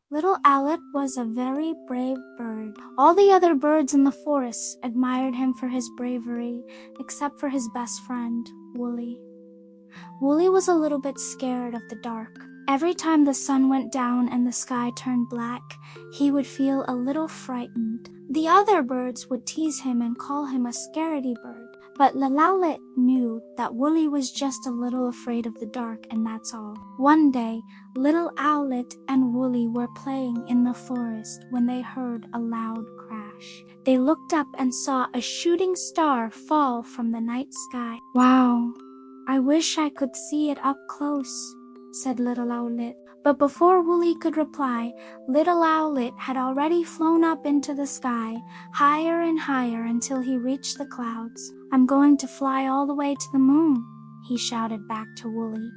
Little Owlet was a very brave bird. All the other birds in the forest admired him for his bravery, except for his best friend, Woolly. Woolly was a little bit scared of the dark. Every time the sun went down and the sky turned black, he would feel a little frightened. The other birds would tease him and call him a scaredy bird. But Little Owlet knew that Woolly was just a little afraid of the dark, and that's all. One day, Little Owlet and Woolly were playing in the forest when they heard a loud crash. They looked up and saw a shooting star fall from the night sky. "Wow, I wish I could see it up close," said Little Owlet. But before Woolly could reply, Little Owlet had already flown up into the sky, higher and higher until he reached the clouds. "I'm going to fly all the way to the moon," he shouted back to Woolly.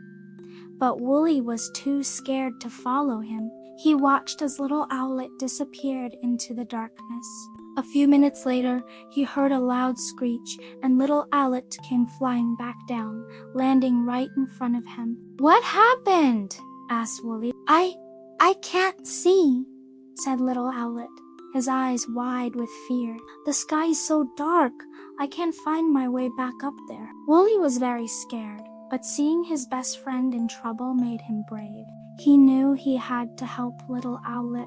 But Woolly was too scared to follow him. He watched as Little Owlet disappeared into the darkness. A few minutes later, he heard a loud screech, and Little Owlet came flying back down, landing right in front of him. "What happened?" asked Woolly. I can't see," said Little Owlet, his eyes wide with fear. "The sky is so dark, I can't find my way back up there." Woolly was very scared, but seeing his best friend in trouble made him brave. He knew he had to help Little Owlet,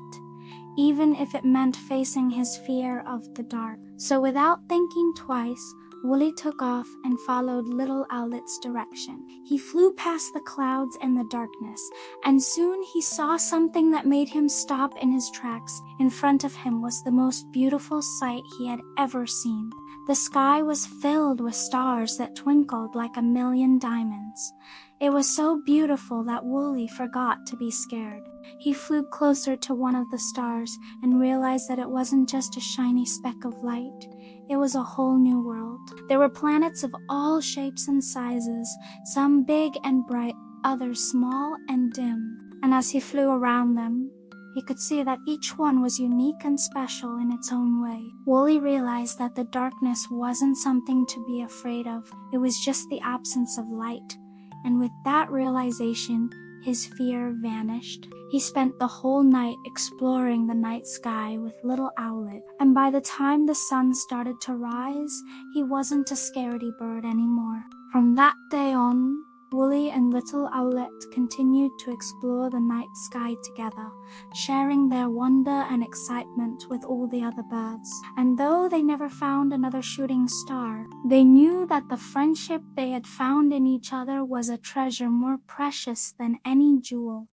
even if it meant facing his fear of the dark. So without thinking twice, Woolly took off and followed Little Owlet's direction. He flew past the clouds and the darkness, and soon he saw something that made him stop in his tracks. In front of him was the most beautiful sight he had ever seen. The sky was filled with stars that twinkled like 1,000,000 diamonds. It was so beautiful that Woolly forgot to be scared. He flew closer to one of the stars and realized that it wasn't just a shiny speck of light. It was a whole new world. There were planets of all shapes and sizes, some big and bright, others small and dim. And as he flew around them, he could see that each one was unique and special in its own way. Woolly realized that the darkness wasn't something to be afraid of. It was just the absence of light. And with that realization, his fear vanished. He spent the whole night exploring the night sky with Little Owlet, and by the time the sun started to rise, he wasn't a scaredy bird anymore. From that day on, Woolly and Little Owlet continued to explore the night sky together, sharing their wonder and excitement with all the other birds. And though they never found another shooting star, they knew that the friendship they had found in each other was a treasure more precious than any jewel.